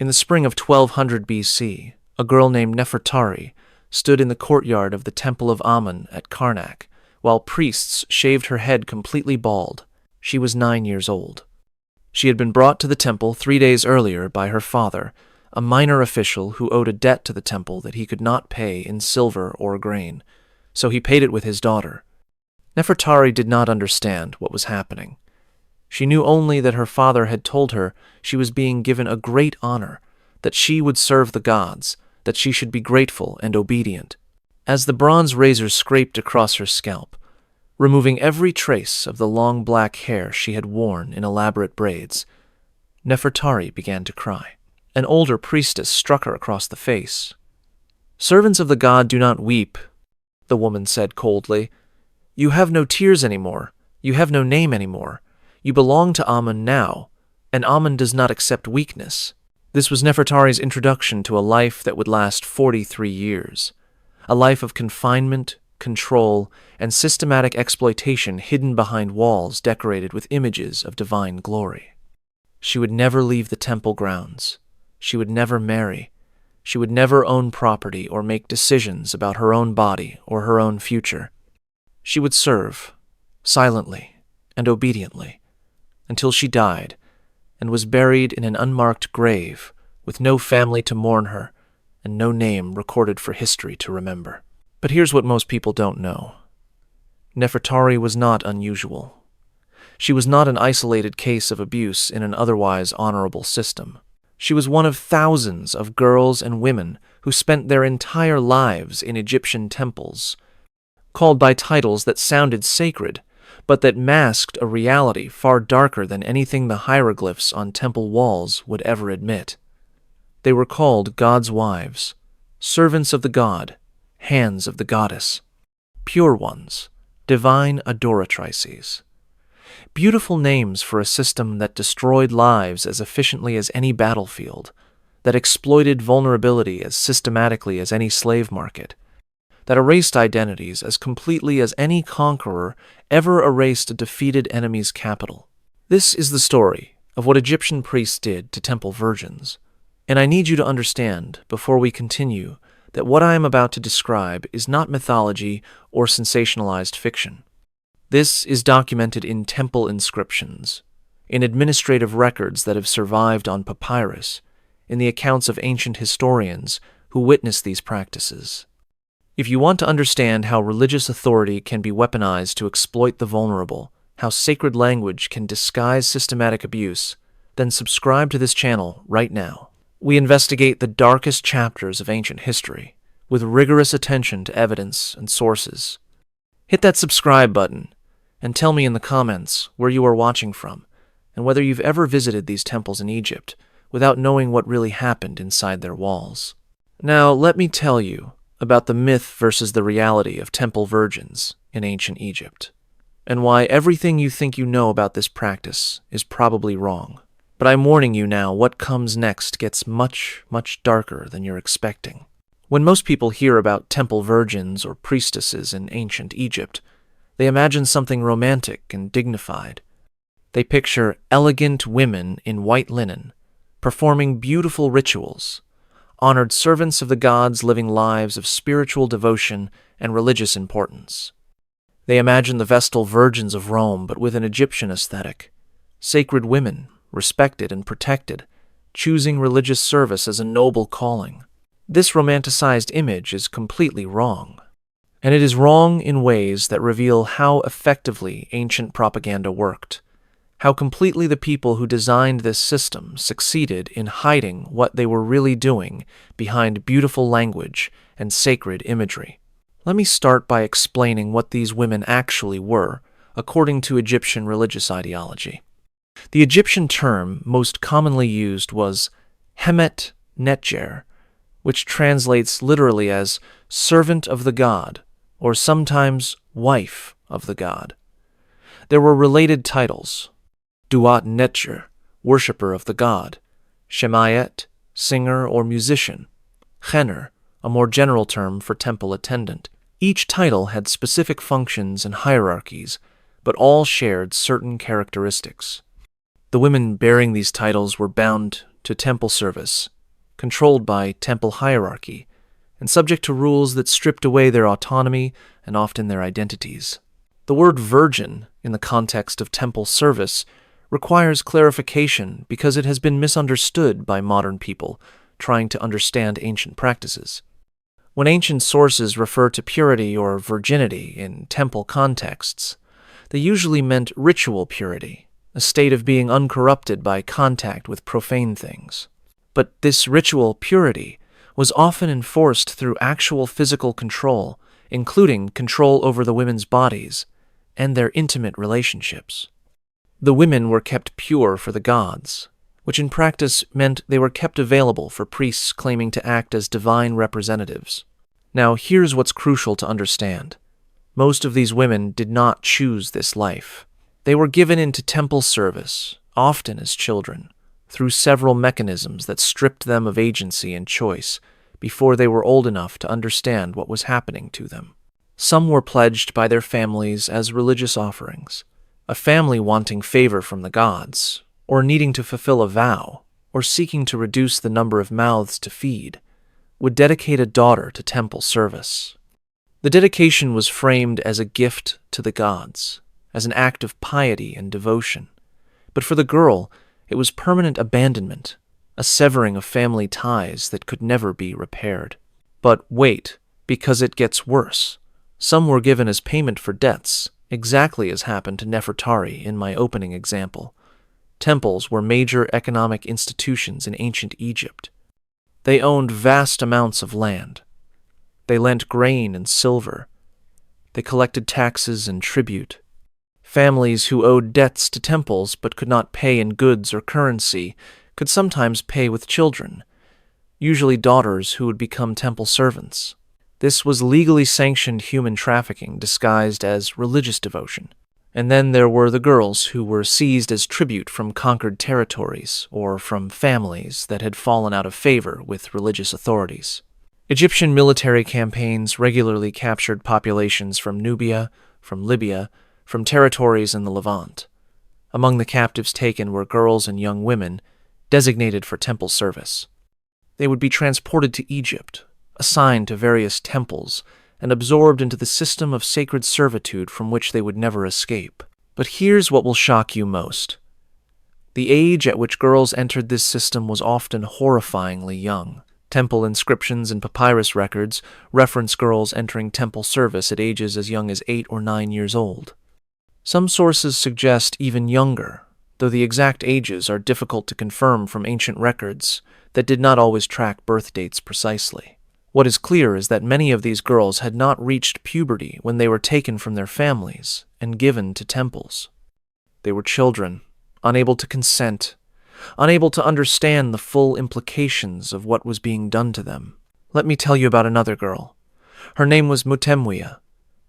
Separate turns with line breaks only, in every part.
In the spring of 1200 BC, a girl named Nefertari stood in the courtyard of the Temple of Amun at Karnak, while priests shaved her head completely bald. She was 9 years old. She had been brought to the temple 3 days earlier by her father, a minor official who owed a debt to the temple that he could not pay in silver or grain, so he paid it with his daughter. Nefertari did not understand what was happening. She knew only that her father had told her she was being given a great honor, that she would serve the gods, that she should be grateful and obedient. As the bronze razor scraped across her scalp, removing every trace of the long black hair she had worn in elaborate braids, Nefertari began to cry. An older priestess struck her across the face. "Servants of the god do not weep," the woman said coldly. "You have no tears anymore. You have no name anymore. You belong to Amun now, and Amun does not accept weakness." This was Nefertari's introduction to a life that would last 43 years, a life of confinement, control, and systematic exploitation hidden behind walls decorated with images of divine glory. She would never leave the temple grounds. She would never marry. She would never own property or make decisions about her own body or her own future. She would serve, silently and obediently, until she died and was buried in an unmarked grave with no family to mourn her and no name recorded for history to remember. But here's what most people don't know. Nefertari was not unusual. She was not an isolated case of abuse in an otherwise honorable system. She was one of thousands of girls and women who spent their entire lives in Egyptian temples, called by titles that sounded sacred, but that masked a reality far darker than anything the hieroglyphs on temple walls would ever admit. They were called God's wives, servants of the god, hands of the goddess, pure ones, divine adoratrices. Beautiful names for a system that destroyed lives as efficiently as any battlefield, that exploited vulnerability as systematically as any slave market, that erased identities as completely as any conqueror ever erased a defeated enemy's capital. This is the story of what Egyptian priests did to temple virgins, and I need you to understand, before we continue, that what I am about to describe is not mythology or sensationalized fiction. This is documented in temple inscriptions, in administrative records that have survived on papyrus, in the accounts of ancient historians who witnessed these practices. If you want to understand how religious authority can be weaponized to exploit the vulnerable, how sacred language can disguise systematic abuse, then subscribe to this channel right now. We investigate the darkest chapters of ancient history, with rigorous attention to evidence and sources. Hit that subscribe button, and tell me in the comments where you are watching from, and whether you've ever visited these temples in Egypt without knowing what really happened inside their walls. Now, let me tell you about the myth versus the reality of temple virgins in ancient Egypt, and why everything you think you know about this practice is probably wrong. But I'm warning you now, what comes next gets much, much darker than you're expecting. When most people hear about temple virgins or priestesses in ancient Egypt, they imagine something romantic and dignified. They picture elegant women in white linen, performing beautiful rituals, honored servants of the gods living lives of spiritual devotion and religious importance. They imagine the Vestal Virgins of Rome, but with an Egyptian aesthetic. Sacred women, respected and protected, choosing religious service as a noble calling. This romanticized image is completely wrong. And it is wrong in ways that reveal how effectively ancient propaganda worked, how completely the people who designed this system succeeded in hiding what they were really doing behind beautiful language and sacred imagery. Let me start by explaining what these women actually were, according to Egyptian religious ideology. The Egyptian term most commonly used was Hemet Netjer, which translates literally as servant of the god, or sometimes wife of the god. There were related titles: Duat Netjer, worshipper of the god; Shemayet, singer or musician; Chener, a more general term for temple attendant. Each title had specific functions and hierarchies, but all shared certain characteristics. The women bearing these titles were bound to temple service, controlled by temple hierarchy, and subject to rules that stripped away their autonomy and often their identities. The word virgin, in the context of temple service, requires clarification because it has been misunderstood by modern people trying to understand ancient practices. When ancient sources refer to purity or virginity in temple contexts, they usually meant ritual purity, a state of being uncorrupted by contact with profane things. But this ritual purity was often enforced through actual physical control, including control over the women's bodies and their intimate relationships. The women were kept pure for the gods, which in practice meant they were kept available for priests claiming to act as divine representatives. Now, here's what's crucial to understand. Most of these women did not choose this life. They were given into temple service, often as children, through several mechanisms that stripped them of agency and choice before they were old enough to understand what was happening to them. Some were pledged by their families as religious offerings, a family wanting favor from the gods, or needing to fulfill a vow, or seeking to reduce the number of mouths to feed, would dedicate a daughter to temple service. The dedication was framed as a gift to the gods, as an act of piety and devotion. But for the girl, it was permanent abandonment, a severing of family ties that could never be repaired. But wait, because it gets worse. Some were given as payment for debts, exactly as happened to Nefertari in my opening example. Temples were major economic institutions in ancient Egypt. They owned vast amounts of land. They lent grain and silver. They collected taxes and tribute. Families who owed debts to temples but could not pay in goods or currency could sometimes pay with children, usually daughters who would become temple servants. This was legally sanctioned human trafficking disguised as religious devotion. And then there were the girls who were seized as tribute from conquered territories or from families that had fallen out of favor with religious authorities. Egyptian military campaigns regularly captured populations from Nubia, from Libya, from territories in the Levant. Among the captives taken were girls and young women designated for temple service. They would be transported to Egypt, assigned to various temples, and absorbed into the system of sacred servitude from which they would never escape. But here's what will shock you most. The age at which girls entered this system was often horrifyingly young. Temple inscriptions and papyrus records reference girls entering temple service at ages as young as 8 or 9 years old. Some sources suggest even younger, though the exact ages are difficult to confirm from ancient records that did not always track birth dates precisely. What is clear is that many of these girls had not reached puberty when they were taken from their families and given to temples. They were children, unable to consent, unable to understand the full implications of what was being done to them. Let me tell you about another girl. Her name was Mutemwia,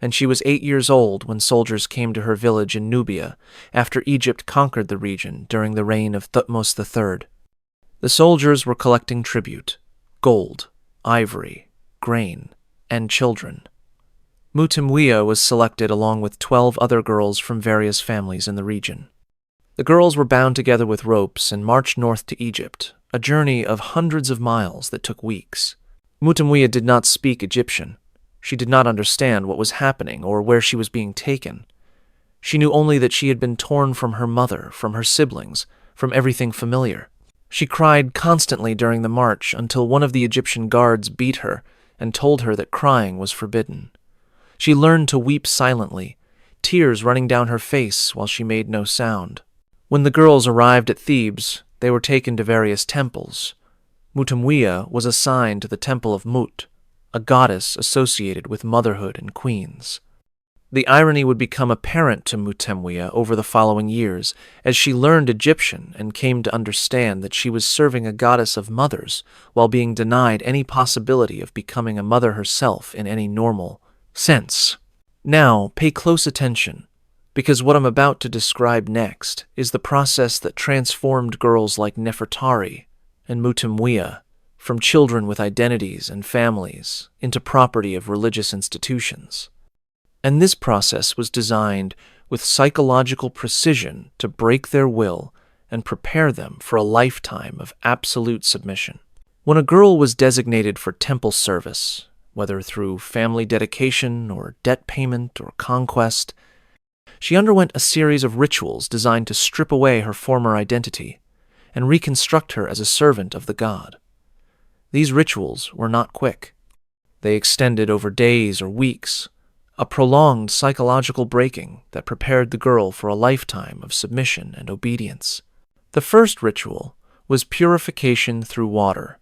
and she was 8 years old when soldiers came to her village in Nubia after Egypt conquered the region during the reign of Thutmose III. The soldiers were collecting tribute, gold, ivory, grain, and children. Mutemwia was selected along with 12 other girls from various families in the region. The girls were bound together with ropes and marched north to Egypt, a journey of hundreds of miles that took weeks. Mutemwia did not speak Egyptian. She did not understand what was happening or where she was being taken. She knew only that she had been torn from her mother, from her siblings, from everything familiar. She cried constantly during the march until one of the Egyptian guards beat her and told her that crying was forbidden. She learned to weep silently, tears running down her face while she made no sound. When the girls arrived at Thebes, they were taken to various temples. Mutemwia was assigned to the temple of Mut, a goddess associated with motherhood and queens. The irony would become apparent to Mutemwia over the following years as she learned Egyptian and came to understand that she was serving a goddess of mothers while being denied any possibility of becoming a mother herself in any normal sense. Now, pay close attention, because what I'm about to describe next is the process that transformed girls like Nefertari and Mutemwia from children with identities and families into property of religious institutions. And this process was designed with psychological precision to break their will and prepare them for a lifetime of absolute submission. When a girl was designated for temple service, whether through family dedication or debt payment or conquest, she underwent a series of rituals designed to strip away her former identity and reconstruct her as a servant of the god. These rituals were not quick. They extended over days or weeks, a prolonged psychological breaking that prepared the girl for a lifetime of submission and obedience. The first ritual was purification through water.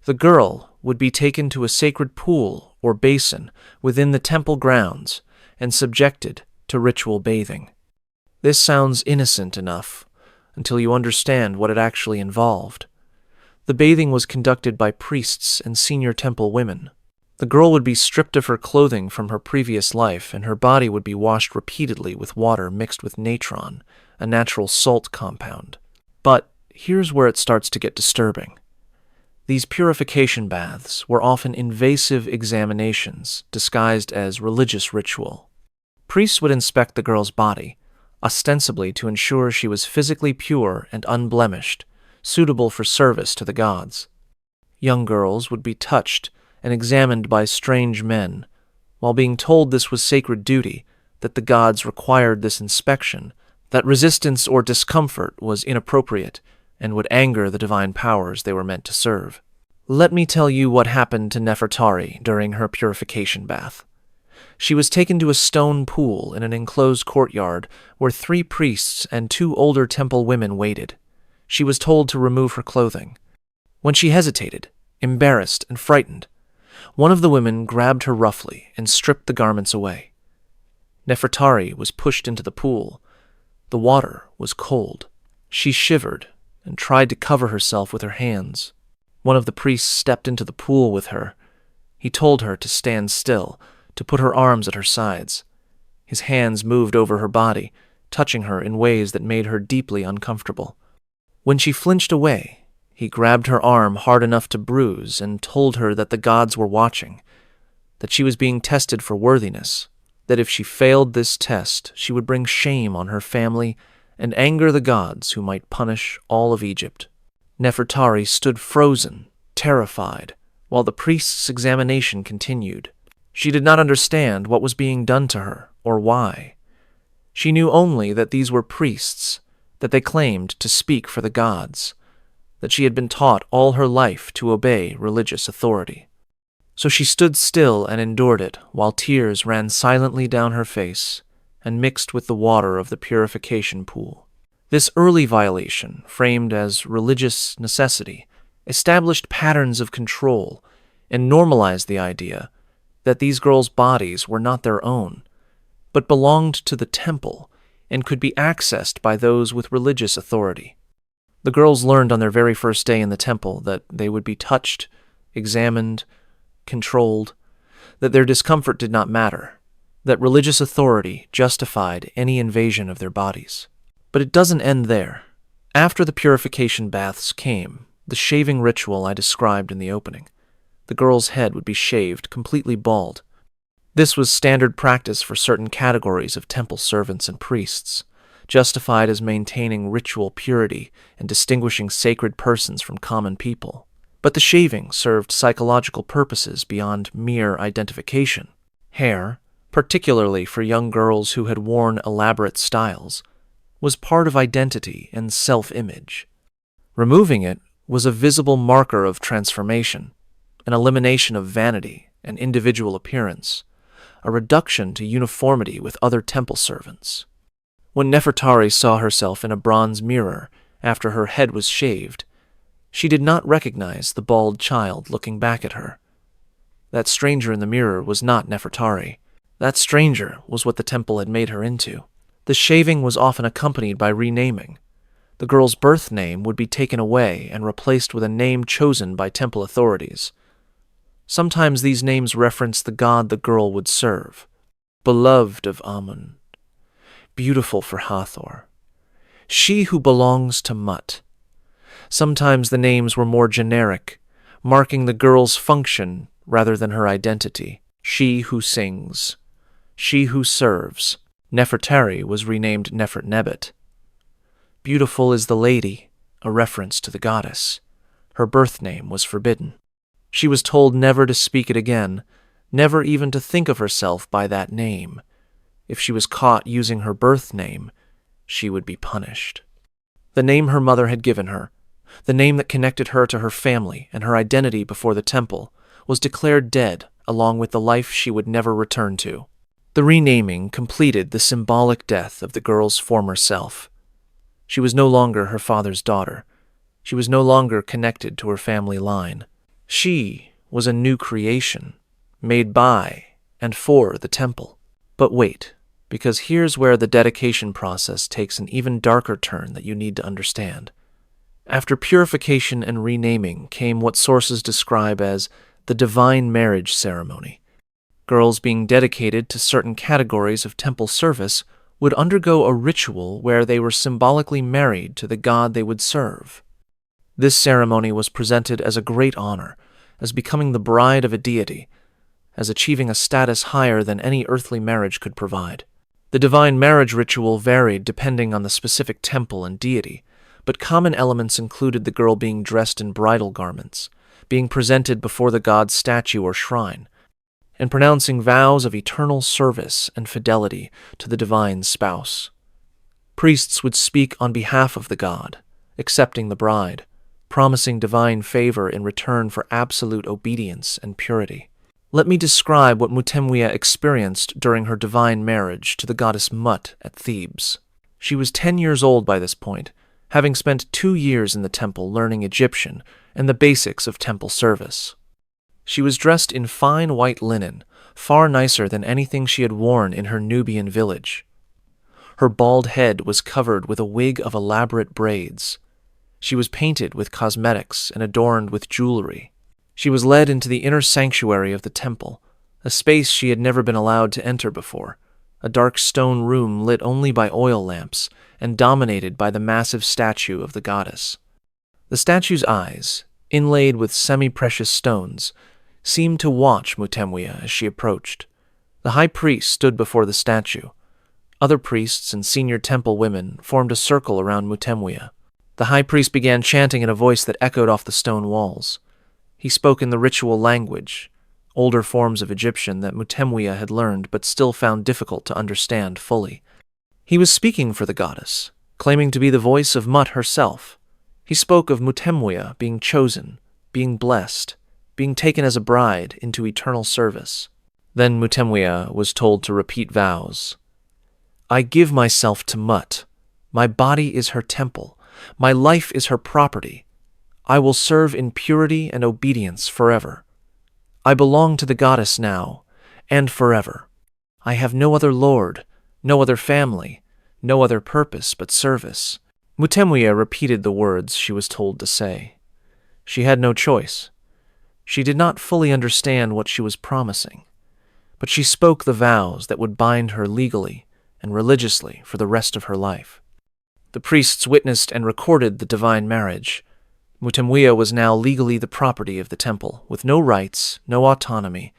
The girl would be taken to a sacred pool or basin within the temple grounds and subjected to ritual bathing. This sounds innocent enough until you understand what it actually involved. The bathing was conducted by priests and senior temple women. The girl would be stripped of her clothing from her previous life, and her body would be washed repeatedly with water mixed with natron, a natural salt compound. But here's where it starts to get disturbing. These purification baths were often invasive examinations disguised as religious ritual. Priests would inspect the girl's body, ostensibly to ensure she was physically pure and unblemished, suitable for service to the gods. Young girls would be touched and examined by strange men, while being told this was sacred duty, that the gods required this inspection, that resistance or discomfort was inappropriate and would anger the divine powers they were meant to serve. Let me tell you what happened to Nefertari during her purification bath. She was taken to a stone pool in an enclosed courtyard where 3 priests and 2 older temple women waited. She was told to remove her clothing. When she hesitated, embarrassed and frightened, one of the women grabbed her roughly and stripped the garments away. Nefertari was pushed into the pool. The water was cold. She shivered and tried to cover herself with her hands. One of the priests stepped into the pool with her. He told her to stand still, to put her arms at her sides. His hands moved over her body, touching her in ways that made her deeply uncomfortable. When she flinched away, he grabbed her arm hard enough to bruise and told her that the gods were watching, that she was being tested for worthiness, that if she failed this test, she would bring shame on her family and anger the gods who might punish all of Egypt. Nefertari stood frozen, terrified, while the priest's examination continued. She did not understand what was being done to her or why. She knew only that these were priests, that they claimed to speak for the gods, that she had been taught all her life to obey religious authority. So she stood still and endured it while tears ran silently down her face and mixed with the water of the purification pool. This early violation, framed as religious necessity, established patterns of control and normalized the idea that these girls' bodies were not their own, but belonged to the temple and could be accessed by those with religious authority. The girls learned on their very first day in the temple that they would be touched, examined, controlled, that their discomfort did not matter, that religious authority justified any invasion of their bodies. But it doesn't end there. After the purification baths came the shaving ritual I described in the opening. The girl's head would be shaved, completely bald. This was standard practice for certain categories of temple servants and priests, justified as maintaining ritual purity and distinguishing sacred persons from common people. But the shaving served psychological purposes beyond mere identification. Hair, particularly for young girls who had worn elaborate styles, was part of identity and self-image. Removing it was a visible marker of transformation, an elimination of vanity and individual appearance, a reduction to uniformity with other temple servants. When Nefertari saw herself in a bronze mirror after her head was shaved, she did not recognize the bald child looking back at her. That stranger in the mirror was not Nefertari. That stranger was what the temple had made her into. The shaving was often accompanied by renaming. The girl's birth name would be taken away and replaced with a name chosen by temple authorities. Sometimes these names referenced the god the girl would serve. Beloved of Amun, beautiful for Hathor, she who belongs to Mut. Sometimes the names were more generic, marking the girl's function rather than her identity. She who sings, she who serves. Nefertari was renamed Nefertnebet. Beautiful is the lady, a reference to the goddess. Her birth name was forbidden. She was told never to speak it again, never even to think of herself by that name. If she was caught using her birth name, she would be punished. The name her mother had given her, the name that connected her to her family and her identity before the temple, was declared dead along with the life she would never return to. The renaming completed the symbolic death of the girl's former self. She was no longer her father's daughter. She was no longer connected to her family line. She was a new creation, made by and for the temple. But wait, because here's where the dedication process takes an even darker turn that you need to understand. After purification and renaming came what sources describe as the divine marriage ceremony. Girls being dedicated to certain categories of temple service would undergo a ritual where they were symbolically married to the god they would serve. This ceremony was presented as a great honor, as becoming the bride of a deity, as achieving a status higher than any earthly marriage could provide. The divine marriage ritual varied depending on the specific temple and deity, but common elements included the girl being dressed in bridal garments, being presented before the god's statue or shrine, and pronouncing vows of eternal service and fidelity to the divine spouse. Priests would speak on behalf of the god, accepting the bride, promising divine favor in return for absolute obedience and purity. Let me describe what Mutemwia experienced during her divine marriage to the goddess Mut at Thebes. She was 10 years old by this point, having spent 2 years in the temple learning Egyptian and the basics of temple service. She was dressed in fine white linen, far nicer than anything she had worn in her Nubian village. Her bald head was covered with a wig of elaborate braids. She was painted with cosmetics and adorned with jewelry. She was led into the inner sanctuary of the temple, a space she had never been allowed to enter before, a dark stone room lit only by oil lamps and dominated by the massive statue of the goddess. The statue's eyes, inlaid with semi-precious stones, seemed to watch Mutemwia as she approached. The high priest stood before the statue. Other priests and senior temple women formed a circle around Mutemwia. The high priest began chanting in a voice that echoed off the stone walls. He spoke in the ritual language, older forms of Egyptian that Mutemwia had learned but still found difficult to understand fully. He was speaking for the goddess, claiming to be the voice of Mut herself. He spoke of Mutemwia being chosen, being blessed, being taken as a bride into eternal service. Then Mutemwia was told to repeat vows. I give myself to Mut. My body is her temple. My life is her property. I will serve in purity and obedience forever. I belong to the goddess now, and forever. I have no other lord, no other family, no other purpose but service. Mutemwia repeated the words she was told to say. She had no choice. She did not fully understand what she was promising, but she spoke the vows that would bind her legally and religiously for the rest of her life. The priests witnessed and recorded the divine marriage. Mutemwia was now legally the property of the temple, with no rights, no autonomy,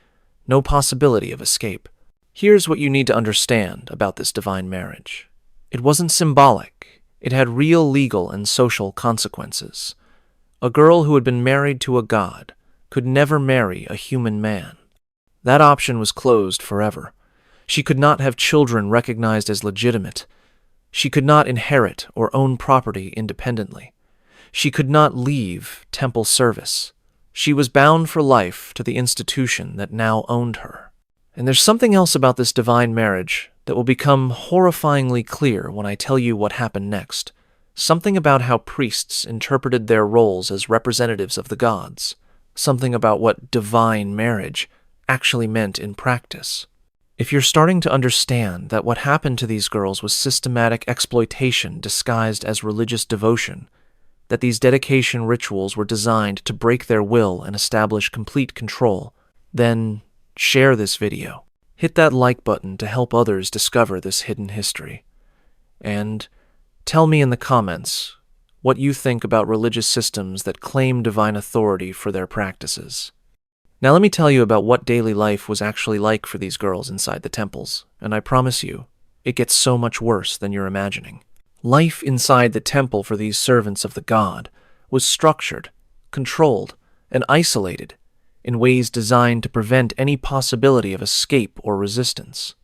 no possibility of escape. Here's what you need to understand about this divine marriage. It wasn't symbolic. It had real legal and social consequences. A girl who had been married to a god could never marry a human man. That option was closed forever. She could not have children recognized as legitimate. She could not inherit or own property independently. She could not leave temple service. She was bound for life to the institution that now owned her. And there's something else about this divine marriage that will become horrifyingly clear when I tell you what happened next. Something about how priests interpreted their roles as representatives of the gods. Something about what divine marriage actually meant in practice. If you're starting to understand that what happened to these girls was systematic exploitation disguised as religious devotion, that these dedication rituals were designed to break their will and establish complete control, then share this video. Hit that like button to help others discover this hidden history. And tell me in the comments what you think about religious systems that claim divine authority for their practices. Now let me tell you about what daily life was actually like for these girls inside the temples, and I promise you, it gets so much worse than you're imagining. Life inside the temple for these servants of the god was structured, controlled, and isolated in ways designed to prevent any possibility of escape or resistance.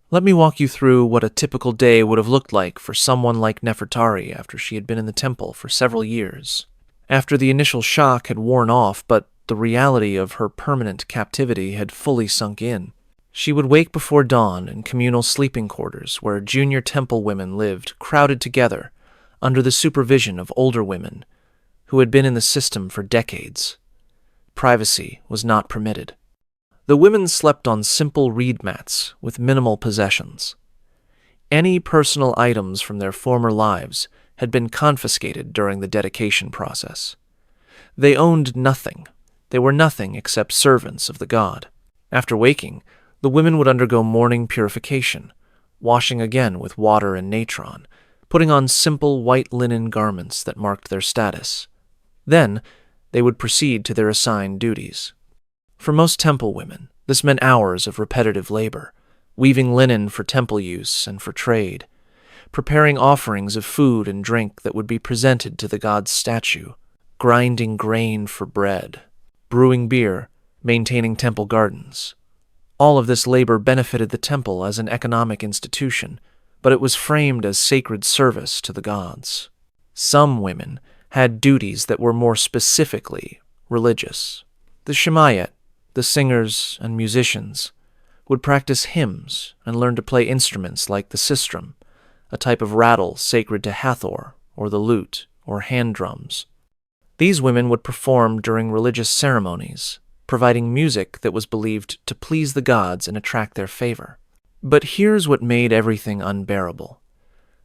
Let me walk you through what a typical day would have looked like for someone like Nefertari after she had been in the temple for several years. After the initial shock had worn off, but the reality of her permanent captivity had fully sunk in, she would wake before dawn in communal sleeping quarters where junior temple women lived crowded together under the supervision of older women who had been in the system for decades. Privacy was not permitted. The women slept on simple reed mats with minimal possessions. Any personal items from their former lives had been confiscated during the dedication process. They owned nothing. They were nothing except servants of the god. After waking, the women would undergo morning purification, washing again with water and natron, putting on simple white linen garments that marked their status. Then, they would proceed to their assigned duties. For most temple women, this meant hours of repetitive labor, weaving linen for temple use and for trade, preparing offerings of food and drink that would be presented to the god's statue, grinding grain for bread, brewing beer, maintaining temple gardens. All of this labor benefited the temple as an economic institution, but it was framed as sacred service to the gods. Some women had duties that were more specifically religious. The Shemayet, the singers and musicians, would practice hymns and learn to play instruments like the sistrum, a type of rattle sacred to Hathor, or the lute, or hand drums. These women would perform during religious ceremonies, providing music that was believed to please the gods and attract their favor. But here's what made everything unbearable.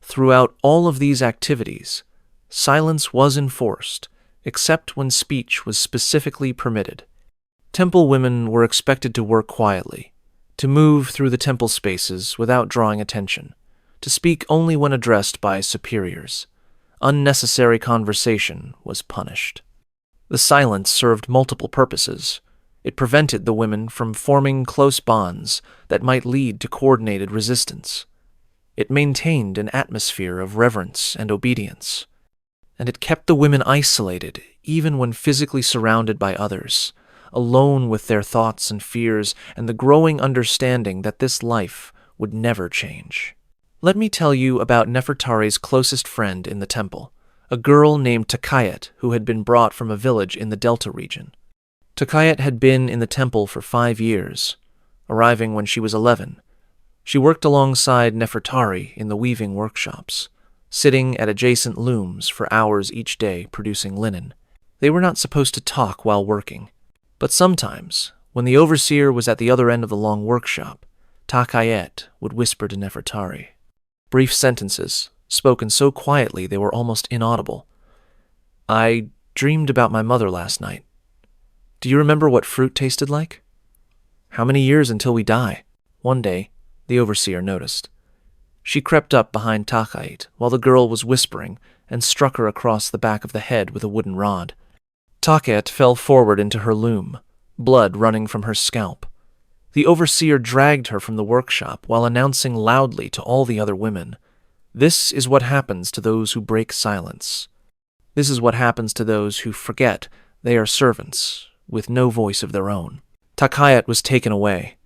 Throughout all of these activities, silence was enforced, except when speech was specifically permitted. Temple women were expected to work quietly, to move through the temple spaces without drawing attention, to speak only when addressed by superiors. Unnecessary conversation was punished. The silence served multiple purposes. It prevented the women from forming close bonds that might lead to coordinated resistance. It maintained an atmosphere of reverence and obedience. And it kept the women isolated, even when physically surrounded by others, alone with their thoughts and fears and the growing understanding that this life would never change. Let me tell you about Nefertari's closest friend in the temple, a girl named Takayet who had been brought from a village in the Delta region. Takayet had been in the temple for 5 years, arriving when she was 11. She worked alongside Nefertari in the weaving workshops, sitting at adjacent looms for hours each day producing linen. They were not supposed to talk while working, but sometimes, when the overseer was at the other end of the long workshop, Takayet would whisper to Nefertari. Brief sentences, spoken so quietly they were almost inaudible. "I dreamed about my mother last night. Do you remember what fruit tasted like? How many years until we die?" One day, the overseer noticed. She crept up behind Takayet while the girl was whispering and struck her across the back of the head with a wooden rod. Takayet fell forward into her loom, blood running from her scalp. The overseer dragged her from the workshop while announcing loudly to all the other women, "This is what happens to those who break silence. This is what happens to those who forget they are servants, with no voice of their own." Takayet was taken away.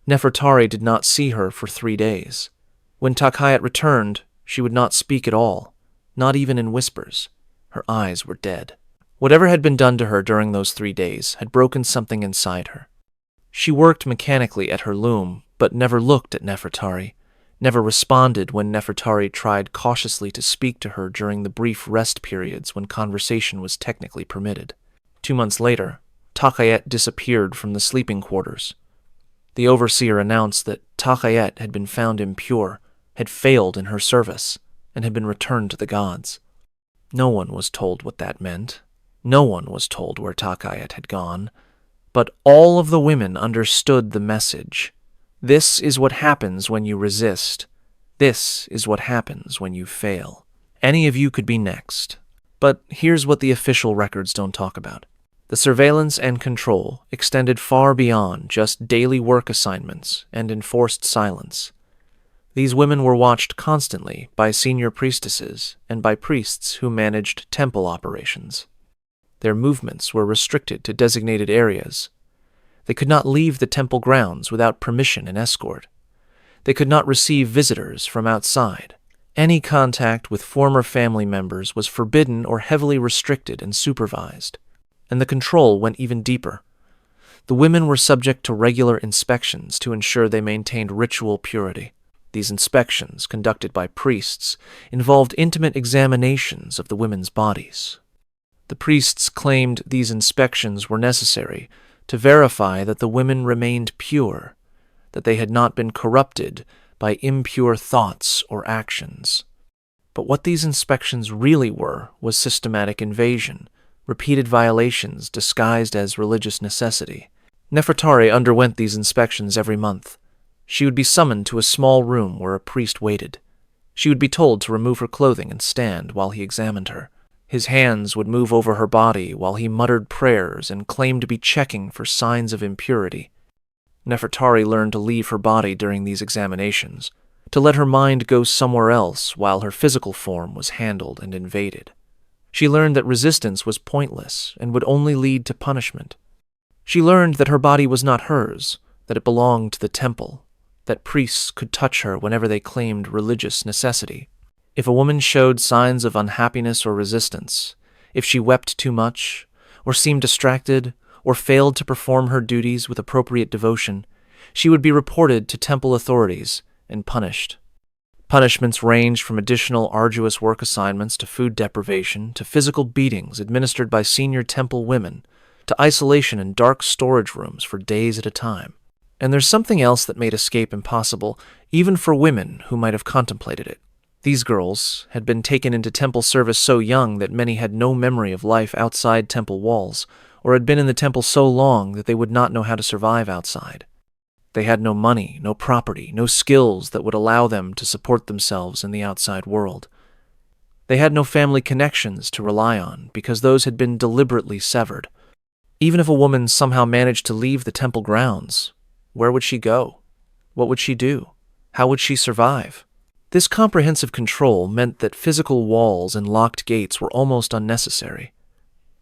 Nefertari did not see her for 3 days. When Takayet returned, she would not speak at all, not even in whispers. Her eyes were dead. Whatever had been done to her during those 3 days had broken something inside her. She worked mechanically at her loom, but never looked at Nefertari, never responded when Nefertari tried cautiously to speak to her during the brief rest periods when conversation was technically permitted. 2 months later, Takayet disappeared from the sleeping quarters. The overseer announced that Takayet had been found impure, had failed in her service, and had been returned to the gods. No one was told what that meant. No one was told where Takayet had gone. But all of the women understood the message. This is what happens when you resist. This is what happens when you fail. Any of you could be next. But here's what the official records don't talk about. The surveillance and control extended far beyond just daily work assignments and enforced silence. These women were watched constantly by senior priestesses and by priests who managed temple operations. Their movements were restricted to designated areas. They could not leave the temple grounds without permission and escort. They could not receive visitors from outside. Any contact with former family members was forbidden or heavily restricted and supervised. And the control went even deeper. The women were subject to regular inspections to ensure they maintained ritual purity. These inspections, conducted by priests, involved intimate examinations of the women's bodies. The priests claimed these inspections were necessary to verify that the women remained pure, that they had not been corrupted by impure thoughts or actions. But what these inspections really were was systematic invasion, repeated violations disguised as religious necessity. Nefertari underwent these inspections every month. She would be summoned to a small room where a priest waited. She would be told to remove her clothing and stand while he examined her. His hands would move over her body while he muttered prayers and claimed to be checking for signs of impurity. Nefertari learned to leave her body during these examinations, to let her mind go somewhere else while her physical form was handled and invaded. She learned that resistance was pointless and would only lead to punishment. She learned that her body was not hers, that it belonged to the temple, that priests could touch her whenever they claimed religious necessity. If a woman showed signs of unhappiness or resistance, if she wept too much, or seemed distracted, or failed to perform her duties with appropriate devotion, she would be reported to temple authorities and punished. Punishments ranged from additional arduous work assignments to food deprivation to physical beatings administered by senior temple women to isolation in dark storage rooms for days at a time. And there's something else that made escape impossible, even for women who might have contemplated it. These girls had been taken into temple service so young that many had no memory of life outside temple walls, or had been in the temple so long that they would not know how to survive outside. They had no money, no property, no skills that would allow them to support themselves in the outside world. They had no family connections to rely on because those had been deliberately severed. Even if a woman somehow managed to leave the temple grounds, where would she go? What would she do? How would she survive? This comprehensive control meant that physical walls and locked gates were almost unnecessary.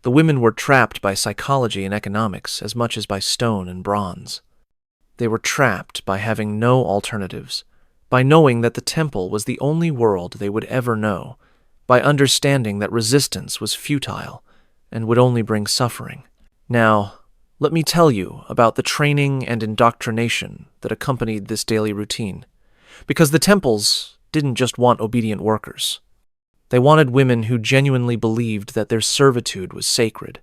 The women were trapped by psychology and economics as much as by stone and bronze. They were trapped by having no alternatives, by knowing that the temple was the only world they would ever know, by understanding that resistance was futile and would only bring suffering. Now, let me tell you about the training and indoctrination that accompanied this daily routine, because the temples didn't just want obedient workers. They wanted women who genuinely believed that their servitude was sacred,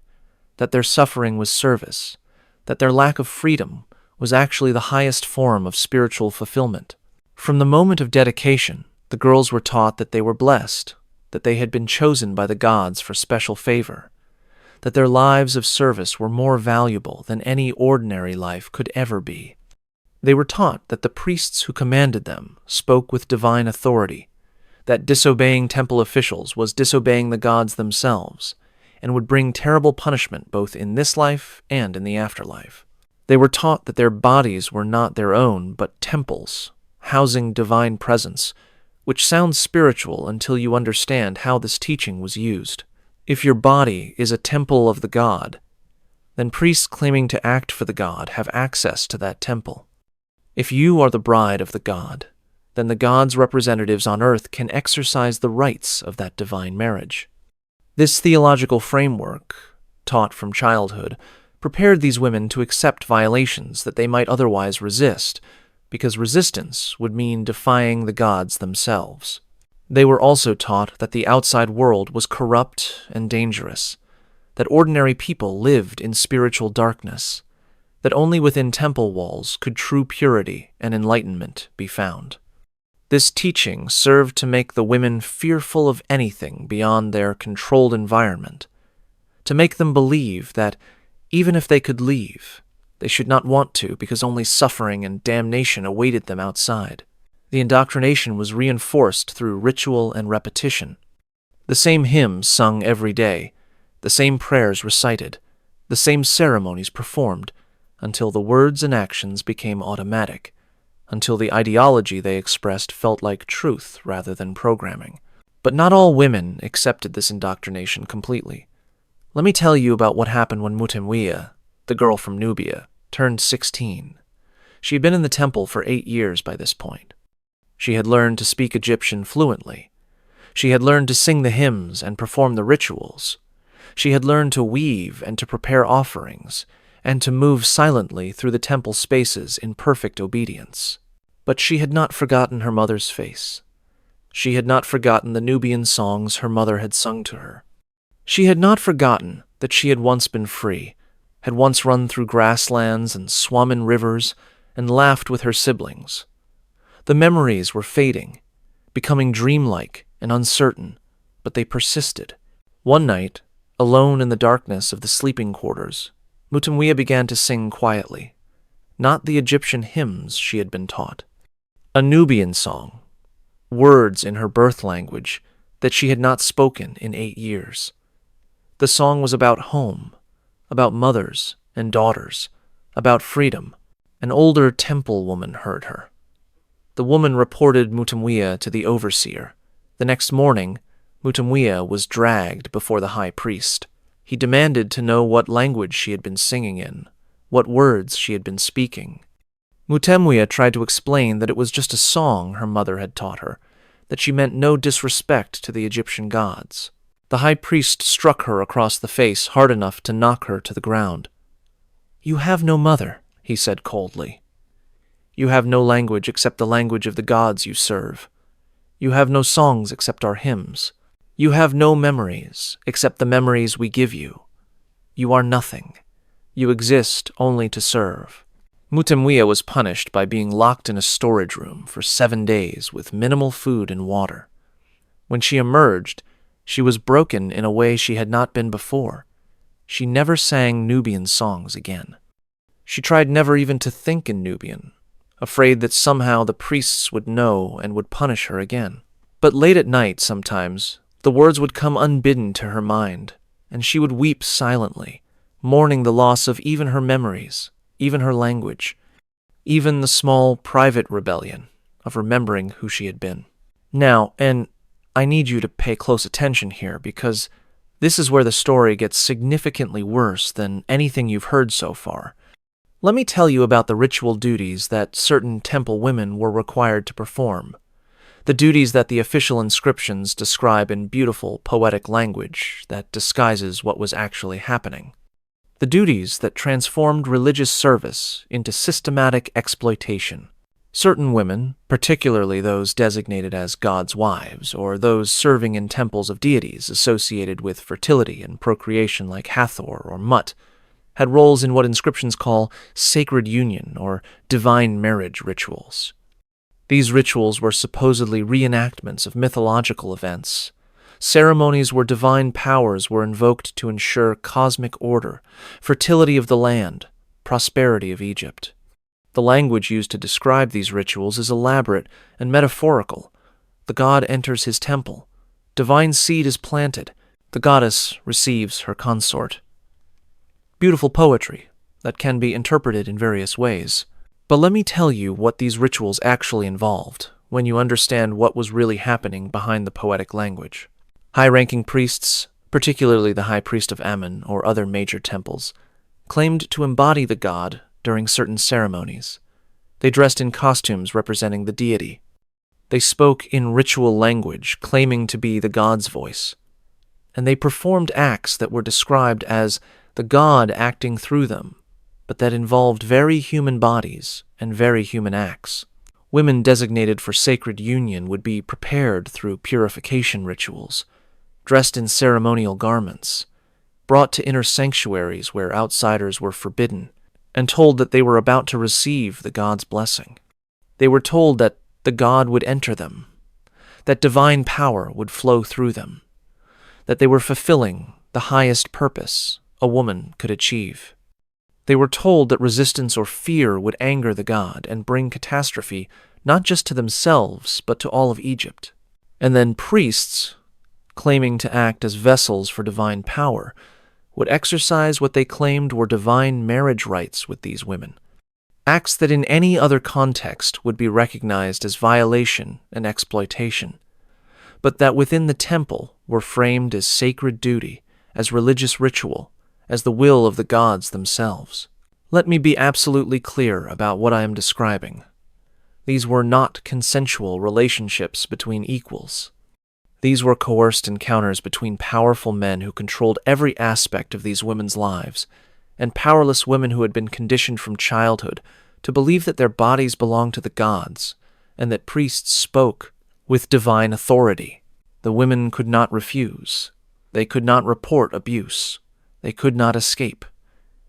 that their suffering was service, that their lack of freedom was actually the highest form of spiritual fulfillment. From the moment of dedication, the girls were taught that they were blessed, that they had been chosen by the gods for special favor, that their lives of service were more valuable than any ordinary life could ever be. They were taught that the priests who commanded them spoke with divine authority, that disobeying temple officials was disobeying the gods themselves, and would bring terrible punishment both in this life and in the afterlife. They were taught that their bodies were not their own, but temples, housing divine presence, which sounds spiritual until you understand how this teaching was used. If your body is a temple of the god, then priests claiming to act for the god have access to that temple. If you are the bride of the god, then the god's representatives on earth can exercise the rights of that divine marriage. This theological framework, taught from childhood, prepared these women to accept violations that they might otherwise resist, because resistance would mean defying the gods themselves. They were also taught that the outside world was corrupt and dangerous, that ordinary people lived in spiritual darkness, that only within temple walls could true purity and enlightenment be found. This teaching served to make the women fearful of anything beyond their controlled environment, to make them believe that even if they could leave, they should not want to because only suffering and damnation awaited them outside. The indoctrination was reinforced through ritual and repetition. The same hymns sung every day, the same prayers recited, the same ceremonies performed, until the words and actions became automatic, until the ideology they expressed felt like truth rather than programming. But not all women accepted this indoctrination completely. Let me tell you about what happened when Mutemwiya, the girl from Nubia, turned 16. She had been in the temple for 8 years by this point. She had learned to speak Egyptian fluently. She had learned to sing the hymns and perform the rituals. She had learned to weave and to prepare offerings, and to move silently through the temple spaces in perfect obedience. But she had not forgotten her mother's face. She had not forgotten the Nubian songs her mother had sung to her. She had not forgotten that she had once been free, had once run through grasslands and swum in rivers and laughed with her siblings. The memories were fading, becoming dreamlike and uncertain, but they persisted. One night, alone in the darkness of the sleeping quarters, Mutemwiya began to sing quietly, not the Egyptian hymns she had been taught. A Nubian song, words in her birth language that she had not spoken in 8 years. The song was about home, about mothers and daughters, about freedom. An older temple woman heard her. The woman reported Mutemwiya to the overseer. The next morning, Mutemwiya was dragged before the high priest. He demanded to know what language she had been singing in, what words she had been speaking. Mutemwiya tried to explain that it was just a song her mother had taught her, that she meant no disrespect to the Egyptian gods. The high priest struck her across the face hard enough to knock her to the ground. "You have no mother," he said coldly. "You have no language except the language of the gods you serve. You have no songs except our hymns. You have no memories except the memories we give you. You are nothing. You exist only to serve." Mutemwiya was punished by being locked in a storage room for 7 days with minimal food and water. When she emerged, she was broken in a way she had not been before. She never sang Nubian songs again. She tried never even to think in Nubian, afraid that somehow the priests would know and would punish her again. But late at night, sometimes, the words would come unbidden to her mind, and she would weep silently, mourning the loss of even her memories, even her language, even the small private rebellion of remembering who she had been. Now, and I need you to pay close attention here, because this is where the story gets significantly worse than anything you've heard so far. Let me tell you about the ritual duties that certain temple women were required to perform, the duties that the official inscriptions describe in beautiful, poetic language that disguises what was actually happening. The duties that transformed religious service into systematic exploitation. Certain women, particularly those designated as God's wives, or those serving in temples of deities associated with fertility and procreation like Hathor or Mut, had roles in what inscriptions call sacred union or divine marriage rituals. These rituals were supposedly reenactments of mythological events, ceremonies where divine powers were invoked to ensure cosmic order, fertility of the land, prosperity of Egypt. The language used to describe these rituals is elaborate and metaphorical. The god enters his temple. Divine seed is planted. The goddess receives her consort. Beautiful poetry that can be interpreted in various ways. But let me tell you what these rituals actually involved when you understand what was really happening behind the poetic language. High-ranking priests, particularly the high priest of Ammon or other major temples, claimed to embody the god during certain ceremonies. They dressed in costumes representing the deity. They spoke in ritual language, claiming to be the god's voice. And they performed acts that were described as the god acting through them, but that involved very human bodies and very human acts. Women designated for sacred union would be prepared through purification rituals, dressed in ceremonial garments, brought to inner sanctuaries where outsiders were forbidden, and told that they were about to receive the god's blessing. They were told that the god would enter them, that divine power would flow through them, that they were fulfilling the highest purpose a woman could achieve. They were told that resistance or fear would anger the god and bring catastrophe not just to themselves but to all of Egypt. And then priests, claiming to act as vessels for divine power, would exercise what they claimed were divine marriage rites with these women. acts that in any other context would be recognized as violation and exploitation, but that within the temple were framed as sacred duty, as religious ritual, as the will of the gods themselves. Let me be absolutely clear about what I am describing. These were not consensual relationships between equals. These were coerced encounters between powerful men who controlled every aspect of these women's lives, and powerless women who had been conditioned from childhood to believe that their bodies belonged to the gods, and that priests spoke with divine authority. The women could not refuse. They could not report abuse. They could not escape.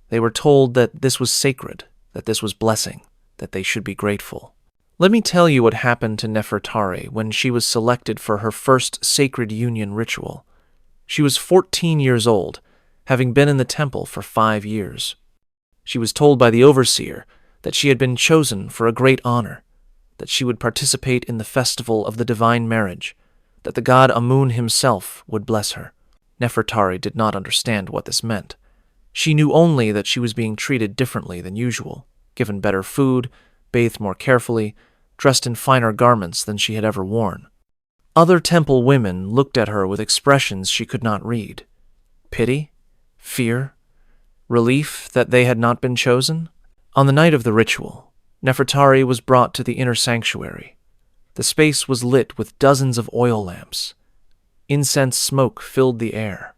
They were told that this was sacred, that this was blessing, that they should be grateful. Let me tell you what happened to Nefertari when she was selected for her first sacred union ritual. She was 14 years old, having been in the temple for 5 years. She was told by the overseer that she had been chosen for a great honor, that she would participate in the festival of the divine marriage, that the god Amun himself would bless her. Nefertari did not understand what this meant. She knew only that she was being treated differently than usual, given better food, bathed more carefully, dressed in finer garments than she had ever worn. Other temple women looked at her with expressions she could not read. Pity? Fear? Relief that they had not been chosen? On the night of the ritual, Nefertari was brought to the inner sanctuary. The space was lit with dozens of oil lamps. Incense smoke filled the air.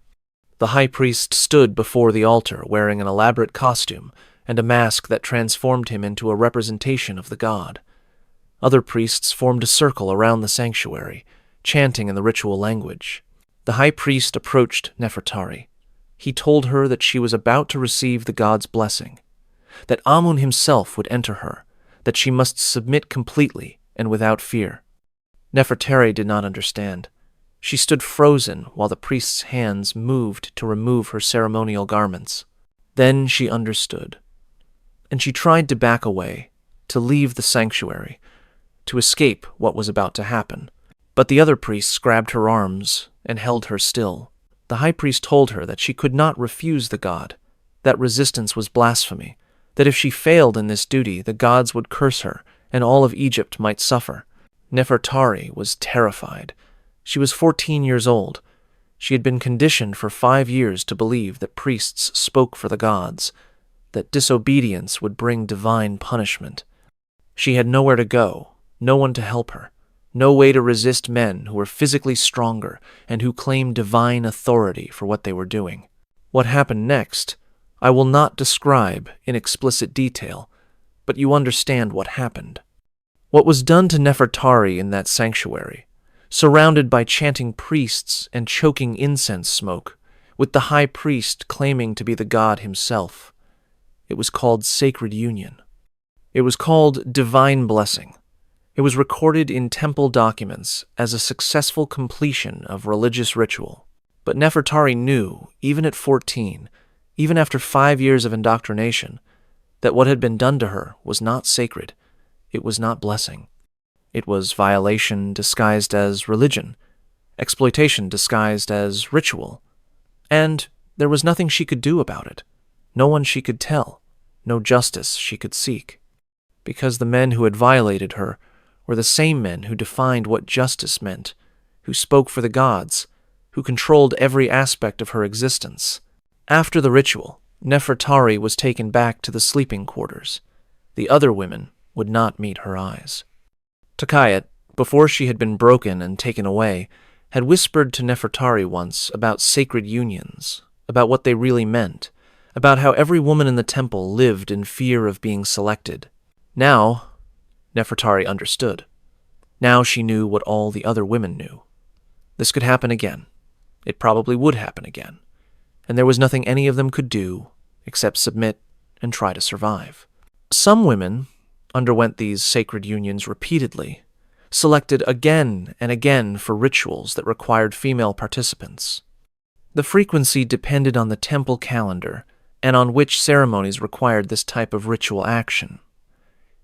The high priest stood before the altar wearing an elaborate costume and a mask that transformed him into a representation of the god. Other priests formed a circle around the sanctuary, chanting in the ritual language. The high priest approached Nefertari. He told her that she was about to receive the god's blessing, that Amun himself would enter her, that she must submit completely and without fear. Nefertari did not understand. She stood frozen while the priest's hands moved to remove her ceremonial garments. Then she understood, and she tried to back away, to leave the sanctuary, to escape what was about to happen. But the other priests grabbed her arms and held her still. The high priest told her that she could not refuse the god, that resistance was blasphemy, that if she failed in this duty, the gods would curse her, and all of Egypt might suffer. Nefertari was terrified. She was 14 years old. She had been conditioned for 5 years to believe that priests spoke for the gods, that disobedience would bring divine punishment. She had nowhere to go, no one to help her, no way to resist men who were physically stronger and who claimed divine authority for what they were doing. What happened next, I will not describe in explicit detail, but you understand what happened. What was done to Nefertari in that sanctuary, surrounded by chanting priests and choking incense smoke, with the high priest claiming to be the god himself. It was called sacred union. It was called divine blessing. It was recorded in temple documents as a successful completion of religious ritual. But Nefertari knew, even at 14, even after 5 years of indoctrination, that what had been done to her was not sacred. It was not blessing. It was violation disguised as religion, exploitation disguised as ritual, and there was nothing she could do about it, no one she could tell, no justice she could seek, because the men who had violated her were the same men who defined what justice meant, who spoke for the gods, who controlled every aspect of her existence. After the ritual, Nefertari was taken back to the sleeping quarters. The other women would not meet her eyes. Takayat, before she had been broken and taken away, had whispered to Nefertari once about sacred unions, about what they really meant, about how every woman in the temple lived in fear of being selected. Now, Nefertari understood. Now she knew what all the other women knew. This could happen again. It probably would happen again. And there was nothing any of them could do except submit and try to survive. Some women underwent these sacred unions repeatedly, selected again and again for rituals that required female participants. The frequency depended on the temple calendar and on which ceremonies required this type of ritual action.